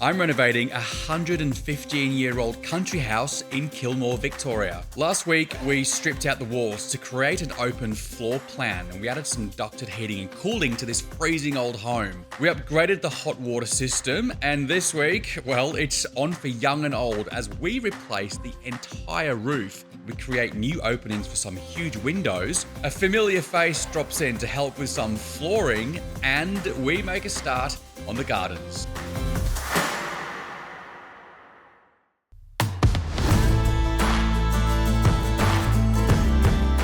I'm renovating a 115-year-old country house in Kilmore, Victoria. Last week, we stripped out the walls to create an open floor plan, and we added some ducted heating and cooling to this freezing old home. We upgraded the hot water system, and this week, well, it's on for young and old as we replace the entire roof. We create new openings for some huge windows, a familiar face drops in to help with some flooring, and we make a start on the gardens.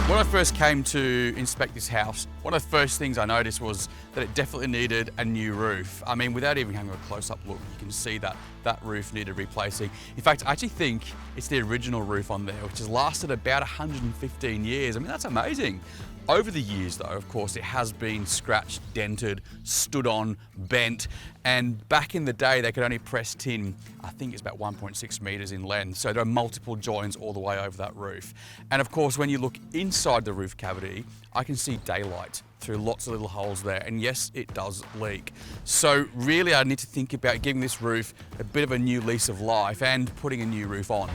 When I first came to inspect this house, one of the first things I noticed was that it definitely needed a new roof. I mean, without even having a close-up look, you can see that that roof needed replacing. In fact, I actually think it's the original roof on there, which has lasted about 115 years. I mean, that's amazing. Over the years, though, of course, it has been scratched, dented, stood on, bent, and back in the day, they could only press tin, I think it's about 1.6 meters in length, so there are multiple joins all the way over that roof. And of course, when you look inside the roof cavity, I can see daylight through lots of little holes there, and yes, it does leak. So really, I need to think about giving this roof a bit of a new lease of life and putting a new roof on.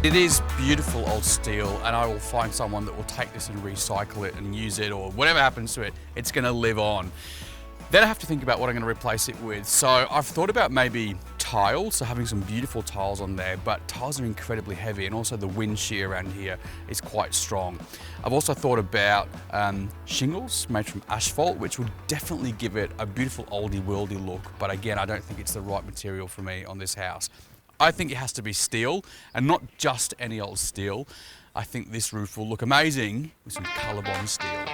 It is beautiful old steel, and I will find someone that will take this and recycle it and use it, or whatever happens to it, it's going to live on. Then I have to think about what I'm going to replace it with. So I've thought about maybe tiles, so having some beautiful tiles on there, but tiles are incredibly heavy, and also the wind shear around here is quite strong. I've also thought about shingles made from asphalt, which would definitely give it a beautiful oldie worldy look, but again, I don't think it's the right material for me on this house. I think it has to be steel, and not just any old steel. I think this roof will look amazing with some ColourBond steel.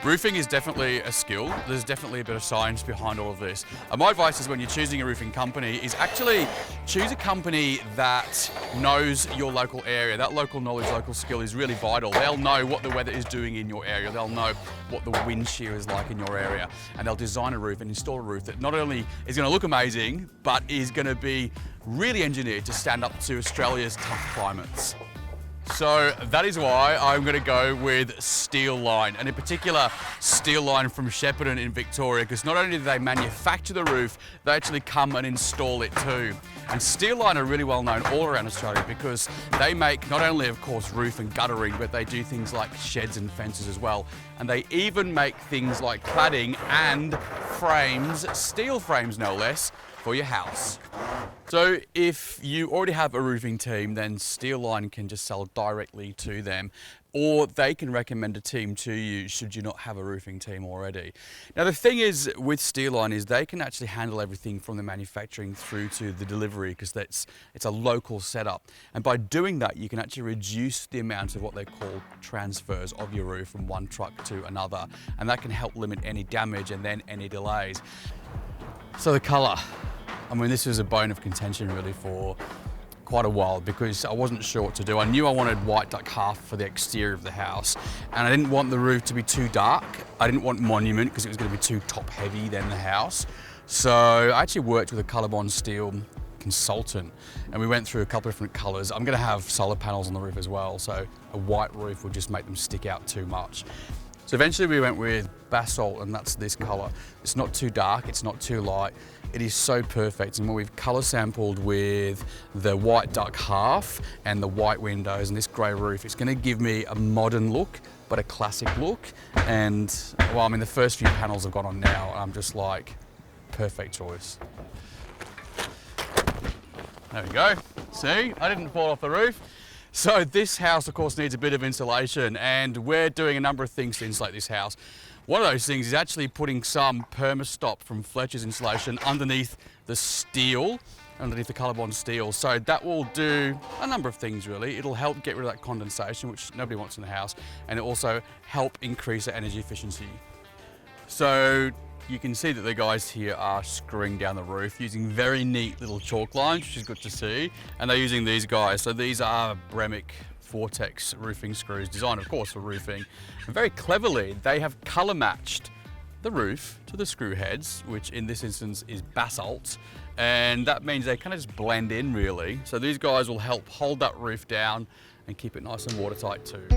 Roofing is definitely a skill. There's definitely a bit of science behind all of this. My advice is when you're choosing a roofing company is actually choose a company that knows your local area. That local knowledge, local skill is really vital. They'll know what the weather is doing in your area. They'll know what the wind shear is like in your area. And they'll design a roof and install a roof that not only is going to look amazing, but is going to be really engineered to stand up to Australia's tough climates. So that is why I'm going to go with Steeline, and in particular Steeline from Shepparton in Victoria, because not only do they manufacture the roof, they actually come and install it too. And Steeline are really well known all around Australia because they make not only, of course, roof and guttering, but they do things like sheds and fences as well. And they even make things like cladding and frames, steel frames no less, for your house. So if you already have a roofing team, then Steeline can just sell directly to them, or they can recommend a team to you should you not have a roofing team already. Now the thing is with Steeline is they can actually handle everything from the manufacturing through to the delivery, because it's a local setup. And by doing that, you can actually reduce the amount of what they call transfers of your roof from one truck to another. And that can help limit any damage and then any delays. So the colour. I mean, this was a bone of contention really for quite a while because I wasn't sure what to do. I knew I wanted white duck half for the exterior of the house, and I didn't want the roof to be too dark. I didn't want monument because it was going to be too top heavy than the house. So I actually worked with a ColourBond steel consultant, and we went through a couple of different colours. I'm going to have solar panels on the roof as well, so a white roof would just make them stick out too much. So eventually we went with basalt, and that's this colour. It's not too dark, it's not too light. It is so perfect, and when we've colour sampled with the white duck half and the white windows and this grey roof, it's going to give me a modern look, but a classic look. And well, I mean, the first few panels I've got on now, I'm just like, perfect choice. There we go. See, I didn't fall off the roof. So this house, of course, needs a bit of insulation, and we're doing a number of things to insulate this house. One of those things is actually putting some Permastop from Fletcher's insulation underneath the steel, underneath the ColourBond steel. So that will do a number of things really. It'll help get rid of that condensation, which nobody wants in the house, and it'll also help increase the energy efficiency. So you can see that the guys here are screwing down the roof using very neat little chalk lines, which is good to see. And they're using these guys. So these are Bremic Vortex roofing screws, designed of course for roofing. And very cleverly, they have colour matched the roof to the screw heads, which in this instance is basalt. And that means they kind of just blend in really. So these guys will help hold that roof down and keep it nice and watertight too.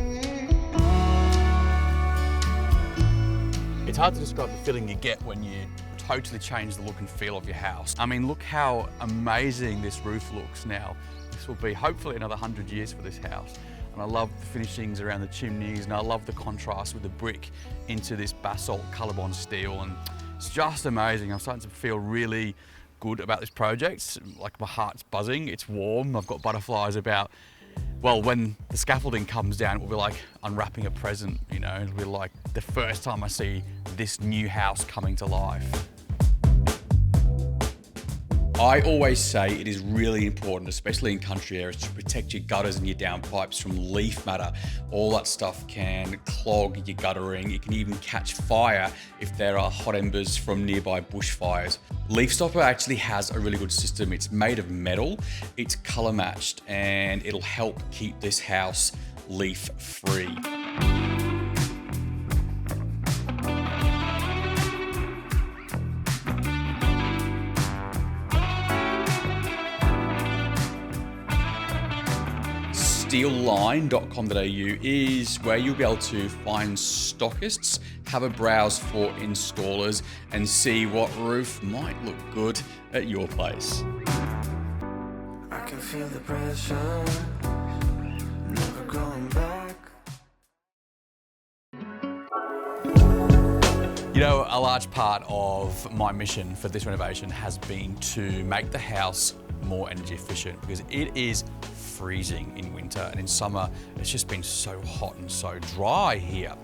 It's hard to describe the feeling you get when you totally change the look and feel of your house. I mean, look how amazing this roof looks now. This will be hopefully another 100 years for this house. And I love the finishings around the chimneys, and I love the contrast with the brick into this basalt colorbond steel, and it's just amazing. I'm starting to feel really good about this project. Like, my heart's buzzing, it's warm, I've got butterflies about, well, when the scaffolding comes down, it will be like unwrapping a present, you know, it'll be like the first time I see this new house coming to life. I always say it is really important, especially in country areas, to protect your gutters and your downpipes from leaf matter. All that stuff can clog your guttering. It can even catch fire if there are hot embers from nearby bushfires. Leaf Stopper actually has a really good system. It's made of metal, it's color matched, and it'll help keep this house leaf free. Steeline.com.au is where you'll be able to find stockists, have a browse for installers, and see what roof might look good at your place. I can feel the pressure, never going back. You know, a large part of my mission for this renovation has been to make the house more energy efficient, because it is freezing in winter, and in summer it's just been so hot and so dry here.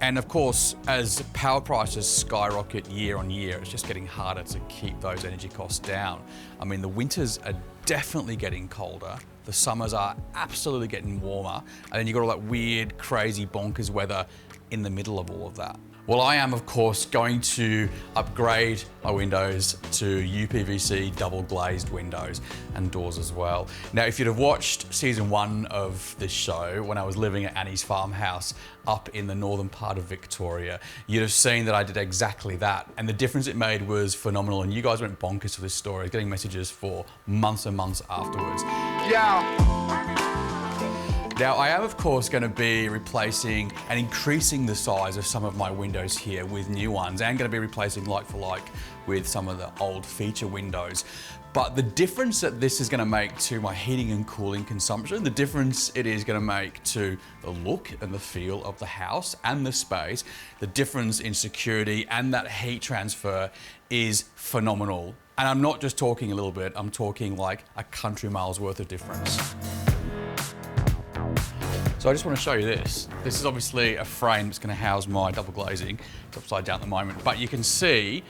And of course, as power prices skyrocket year on year, it's just getting harder to keep those energy costs down. I mean, the winters are definitely getting colder, the summers are absolutely getting warmer, and then you've got all that weird, crazy, bonkers weather in the middle of all of that. Well, I am, of course, going to upgrade my windows to UPVC double glazed windows and doors as well. Now, if you'd have watched season 1 of this show, when I was living at Annie's farmhouse up in the northern part of Victoria, you'd have seen that I did exactly that. And the difference it made was phenomenal. And you guys went bonkers for this story, getting messages for months and months afterwards. Yeah. Now, I am, of course, going to be replacing and increasing the size of some of my windows here with new ones, and going to be replacing like for like with some of the old feature windows. But the difference that this is going to make to my heating and cooling consumption, the difference it is going to make to the look and the feel of the house and the space, the difference in security and that heat transfer is phenomenal. And I'm not just talking a little bit, I'm talking like a country miles worth of difference. So I just want to show you this. This is obviously a frame that's going to house my double glazing. It's upside down at the moment, but you can see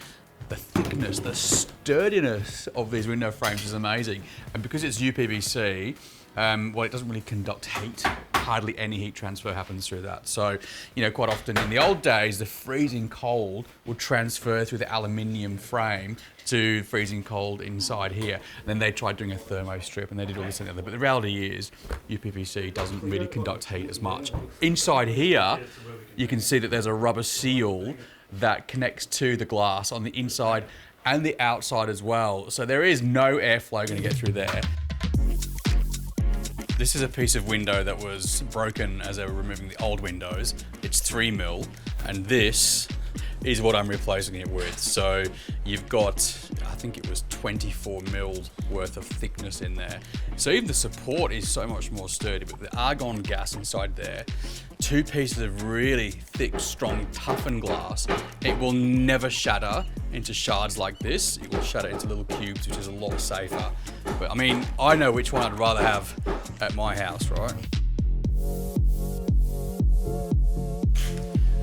the thickness, the sturdiness of these window frames is amazing. And because it's UPVC, well, it doesn't really conduct heat. Hardly any heat transfer happens through that. So, you know, quite often in the old days, the freezing cold would transfer through the aluminium frame to freezing cold inside here. And then they tried doing a thermo strip and they did all this and the other. But the reality is UPVC doesn't really conduct heat as much. Inside here, you can see that there's a rubber seal that connects to the glass on the inside and the outside as well. So there is no airflow going to get through there. This is a piece of window that was broken as they were removing the old windows. It's 3mm, and this is what I'm replacing it with. So you've got, I think it was 24mm worth of thickness in there. So even the support is so much more sturdy, but the argon gas inside there, 2 pieces of really thick, strong, toughened glass, it will never shatter into shards like this. It will shatter into little cubes, which is a lot safer. But I mean, I know which one I'd rather have at my house, right?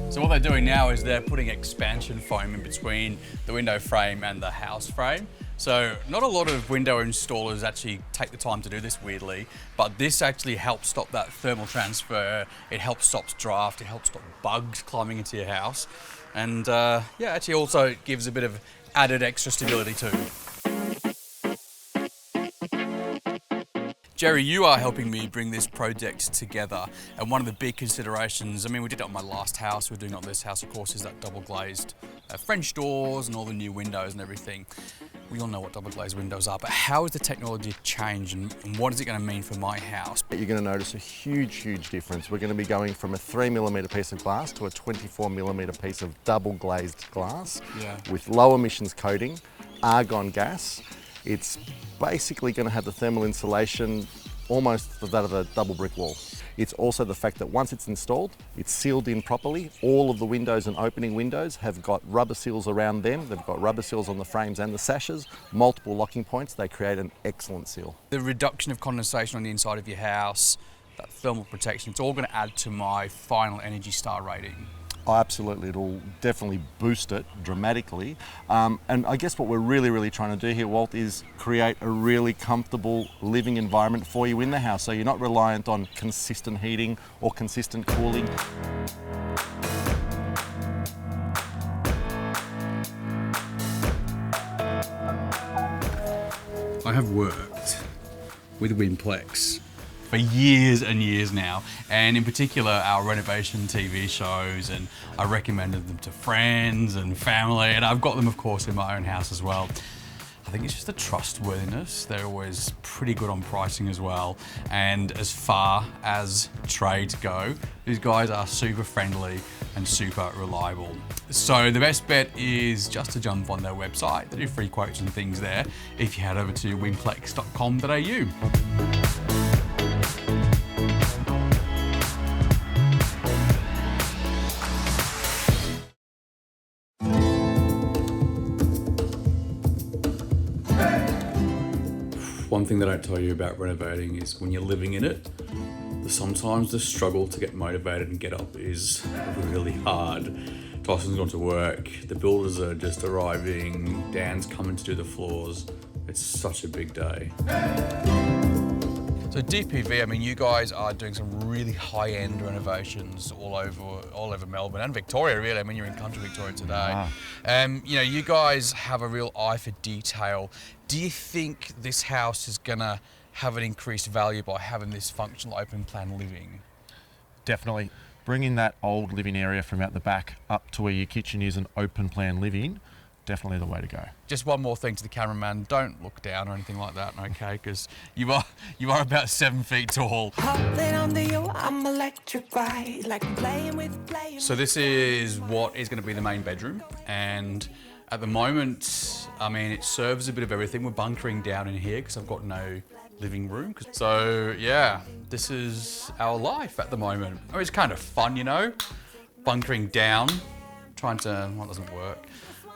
So what they're doing now is they're putting expansion foam in between the window frame and the house frame. So not a lot of window installers actually take the time to do this, weirdly, but this actually helps stop that thermal transfer. It helps stop draft, it helps stop bugs climbing into your house. And yeah, actually also gives a bit of added extra stability too. Jerry, you are helping me bring this project together, and one of the big considerations, I mean, we did it on my last house, we're doing it on this house, of course, is that double glazed French doors and all the new windows and everything. we all know what double glazed windows are, but how has the technology changed and what is it going to mean for my house? You're going to notice a huge difference. We're going to be going from a 3mm piece of glass to a 24mm piece of double glazed glass with low emissions coating, argon gas. It's basically going to have the thermal insulation almost that of a double brick wall. It's also the fact that once it's installed, it's sealed in properly. All of the windows and opening windows have got rubber seals around them. They've got rubber seals on the frames and the sashes, multiple locking points. They create an excellent seal. The reduction of condensation on the inside of your house, that thermal protection, it's all going to add to my final Energy Star rating. Oh, absolutely, it'll definitely boost it dramatically. And I guess what we're really trying to do here, Walt, is create a really comfortable living environment for you in the house, so you're not reliant on consistent heating or consistent cooling. I have worked with Winplex for years and years now, and in particular our renovation TV shows, and I recommended them to friends and family, and I've got them of course in my own house as well. I think it's just the trustworthiness. They're always pretty good on pricing as well, and as far as trades go, these guys are super friendly and super reliable. So the best bet is just to jump on their website. They do free quotes and things there if you head over to winplex.com.au. One thing that I tell you about renovating is when you're living in it, sometimes the struggle to get motivated and get up is really hard. Tyson's gone to work, the builders are just arriving, Dan's coming to do the floors. It's such a big day. So DPV, I mean, you guys are doing some really high-end renovations all over Melbourne and Victoria, really. I mean, you're in Country Victoria today. You know, you guys have a real eye for detail. Do you think this house is gonna have an increased value by having this functional open plan living? Definitely. Bringing that old living area from out the back up to where your kitchen is an open plan living, definitely the way to go. Just one more thing to the cameraman, don't look down or anything like that, okay? Because you are about 7 feet tall. So this is what is going to be the main bedroom, and at the moment, I mean, it serves a bit of everything. We're bunkering down in here because I've got no living room. So yeah, this is our life at the moment. I mean, it's kind of fun, you know, bunkering down, trying to, well, it doesn't work.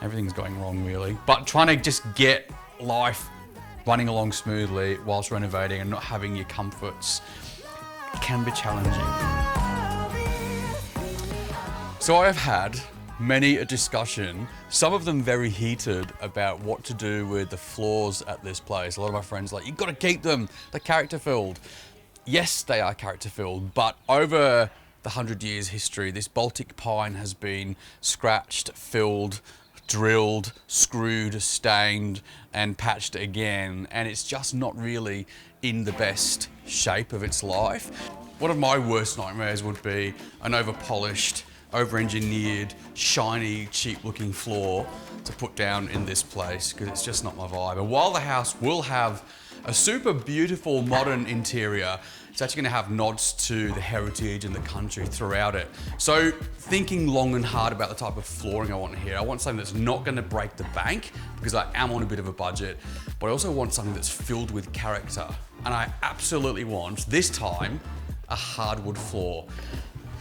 Everything's going wrong really, but trying to just get life running along smoothly whilst renovating and not having your comforts can be challenging. So I have had many a discussion, some of them very heated, about what to do with the floors at this place. A lot of my friends are like, you've got to keep them, they're character filled. Yes, they are character filled, but over the 100 years history, this Baltic pine has been scratched, filled, drilled, screwed, stained, and patched again, and it's just not really in the best shape of its life. One of my worst nightmares would be an over-polished, over-engineered, shiny, cheap-looking floor to put down in this place, because it's just not my vibe. And while the house will have a super beautiful modern interior, it's actually going to have nods to the heritage and the country throughout it. So thinking long and hard about the type of flooring I want here, I want something that's not going to break the bank, because I am on a bit of a budget, but I also want something that's filled with character. And I absolutely want, this time, a hardwood floor.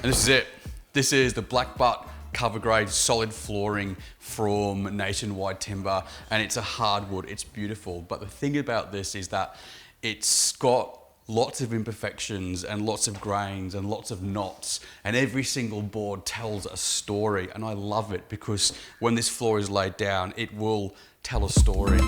And this is it. This is the Black Butt cover grade solid flooring from Nationwide Timber, and it's a hardwood, it's beautiful. But the thing about this is that it's got lots of imperfections and lots of grains and lots of knots, and every single board tells a story, and I love it because when this floor is laid down, it will tell a story.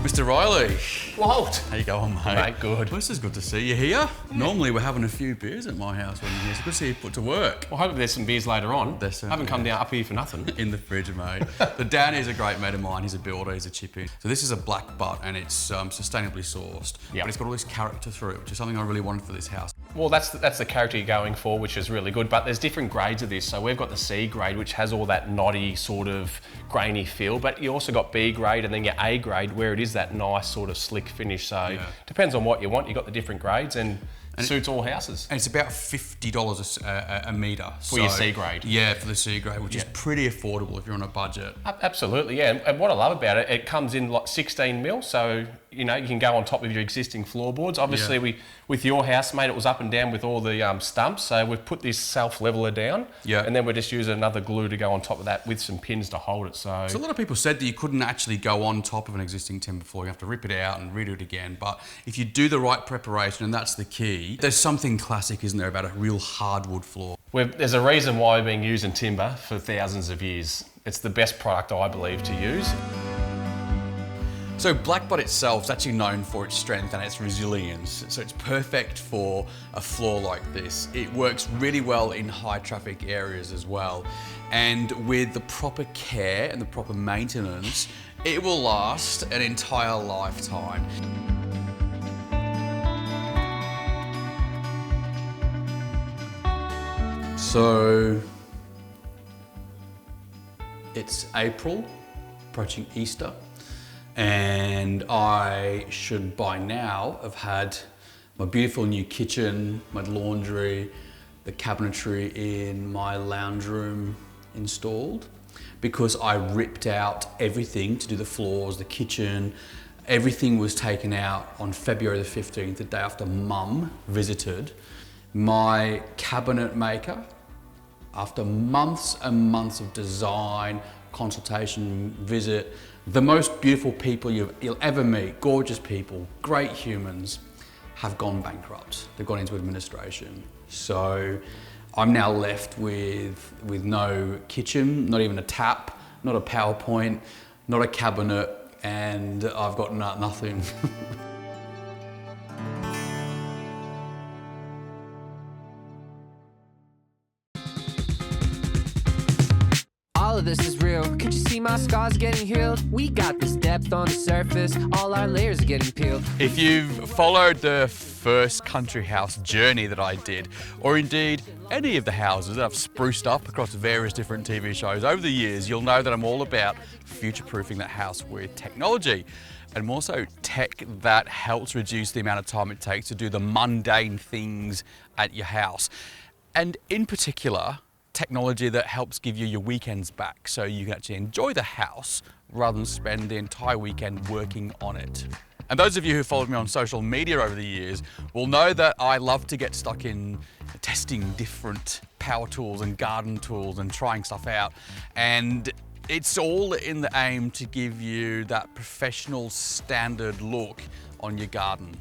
Mr. Riley. Walt. How you going, mate? Mate, good. This is good to see you here. Normally we're having a few beers at my house when you're here, so good to see you put to work. Well, hopefully there's some beers later on. I haven't come down up here for nothing. In the fridge, mate. The Dan is a great mate of mine. He's a builder, he's a chippy. So this is a Black Butt, and it's sustainably sourced. Yep. But it's got all this character through it, which is something I really wanted for this house. Well, that's the character you're going for, which is really good, but there's different grades of this. So we've got the C grade, which has all that knotty sort of grainy feel, but you also got B grade and then your A grade, where it is that nice sort of slick finish. So depends on what you want. You've got the different grades and suits all houses. And it's about $50 a metre. For your C grade. Yeah, for the C grade, which is pretty affordable if you're on a budget. Absolutely, yeah. And what I love about it, it comes in like 16 mil, so you know you can go on top of your existing floorboards. Obviously, with your house, mate, it was up and down with all the stumps, so we've put this self-leveler down, and then we're just using another glue to go on top of that with some pins to hold it. So a lot of people said that you couldn't actually go on top of an existing timber floor. You have to rip it out and redo it again. But if you do the right preparation, and that's the key, there's something classic, isn't there, about a real hardwood floor? There's a reason why we've been using timber for thousands of years. It's the best product, I believe, to use. So Blackbutt itself is actually known for its strength and its resilience. So it's perfect for a floor like this. It works really well in high traffic areas as well. And with the proper care and the proper maintenance, it will last an entire lifetime. So it's April, approaching Easter, and I should by now have had my beautiful new kitchen, my laundry, the cabinetry in my lounge room installed, because I ripped out everything to do the floors, the kitchen. Everything was taken out on February the 15th, the day after Mum visited. My cabinet maker, after months and months of design, consultation, visit, the most beautiful people you'll ever meet, gorgeous people, great humans, have gone bankrupt. They've gone into administration. So I'm now left with no kitchen, not even a tap, not a PowerPoint, not a cabinet, and I've got nothing. All of this is real. Could you see my scars getting healed? We got this depth on the surface. All our layers are getting peeled. If you've followed the first country house journey that I did, or indeed any of the houses that I've spruced up across various different TV shows over the years, you'll know that I'm all about future-proofing that house with technology, and more so tech that helps reduce the amount of time it takes to do the mundane things at your house. And in particular, technology that helps give you your weekends back so you can actually enjoy the house rather than spend the entire weekend working on it. And those of you who followed me on social media over the years will know that I love to get stuck in testing different power tools and garden tools and trying stuff out. And it's all in the aim to give you that professional standard look on your garden.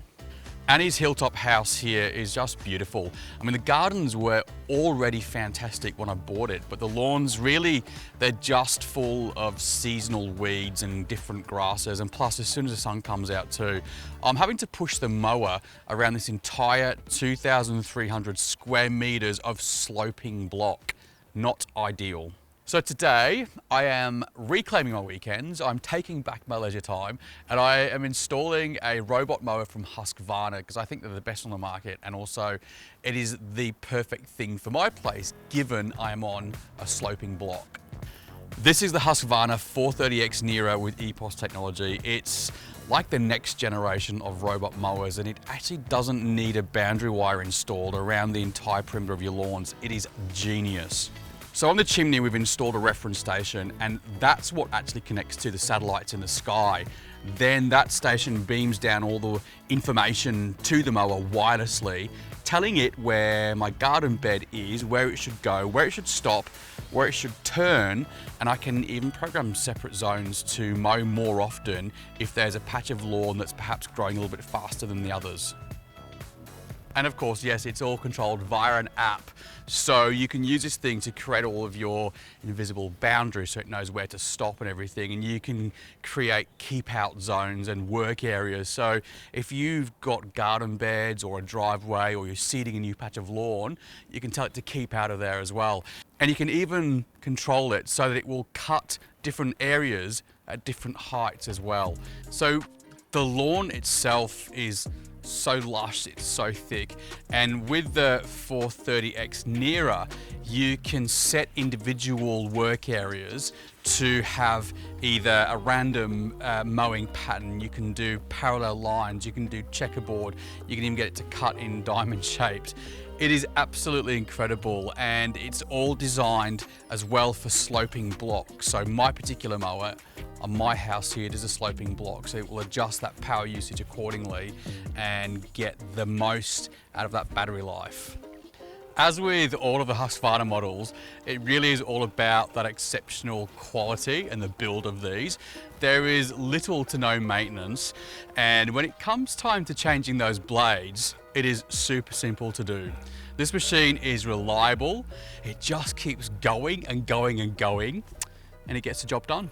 Annie's hilltop house here is just beautiful. I mean, the gardens were already fantastic when I bought it, but the lawns really, they're just full of seasonal weeds and different grasses. And plus, as soon as the sun comes out too, I'm having to push the mower around this entire 2,300 square meters of sloping block. Not ideal. So today, I am reclaiming my weekends, I'm taking back my leisure time, and I am installing a robot mower from Husqvarna because I think they're the best on the market, and also it is the perfect thing for my place, given I'm on a sloping block. This is the Husqvarna 430X Nero with EPOS technology. It's like the next generation of robot mowers, and it actually doesn't need a boundary wire installed around the entire perimeter of your lawns. It is genius. So on the chimney, we've installed a reference station, and that's what actually connects to the satellites in the sky. Then that station beams down all the information to the mower wirelessly, telling it where my garden bed is, where it should go, where it should stop, where it should turn, and I can even program separate zones to mow more often if there's a patch of lawn that's perhaps growing a little bit faster than the others. And of course, yes, it's all controlled via an app. So you can use this thing to create all of your invisible boundaries so it knows where to stop and everything. And you can create keep out zones and work areas. So if you've got garden beds or a driveway or you're seeding a new patch of lawn, you can tell it to keep out of there as well. And you can even control it so that it will cut different areas at different heights as well. So the lawn itself is so lush, it's so thick. And with the 430X nearer, you can set individual work areas to have either a random mowing pattern, you can do parallel lines, you can do checkerboard, you can even get it to cut in diamond shapes. It is absolutely incredible, and it's all designed as well for sloping blocks. So my particular mower on my house here does a sloping block, so it will adjust that power usage accordingly and get the most out of that battery life. As with all of the Husqvarna models, it really is all about that exceptional quality and the build of these. There is little to no maintenance, and when it comes time to changing those blades, it is super simple to do. This machine is reliable, it just keeps going and going and going, and it gets the job done.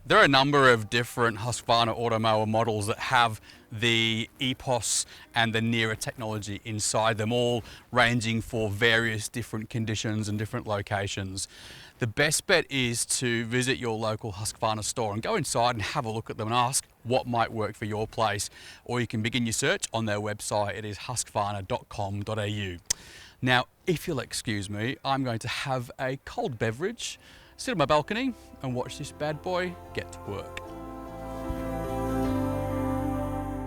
There are a number of different Husqvarna automower models that have the EPOS and the nearer technology inside them, all ranging for various different conditions and different locations. The best bet is to visit your local Husqvarna store and go inside and have a look at them and ask what might work for your place. Or you can begin your search on their website. It is husqvarna.com.au. Now, if you'll excuse me, I'm going to have a cold beverage, sit on my balcony and watch this bad boy get to work.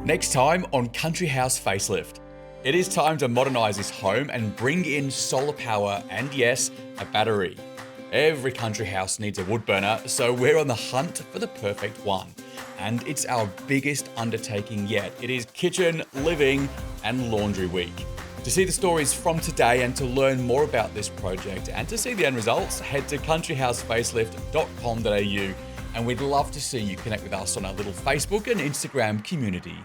Next time on Country House Facelift. It is time to modernise this home and bring in solar power and, yes, a battery. Every country house needs a wood burner, so we're on the hunt for the perfect one. And it's our biggest undertaking yet. It is kitchen, living and laundry week. To see the stories from today and to learn more about this project and to see the end results, head to countryhousefacelift.com.au, and we'd love to see you connect with us on our little Facebook and Instagram community.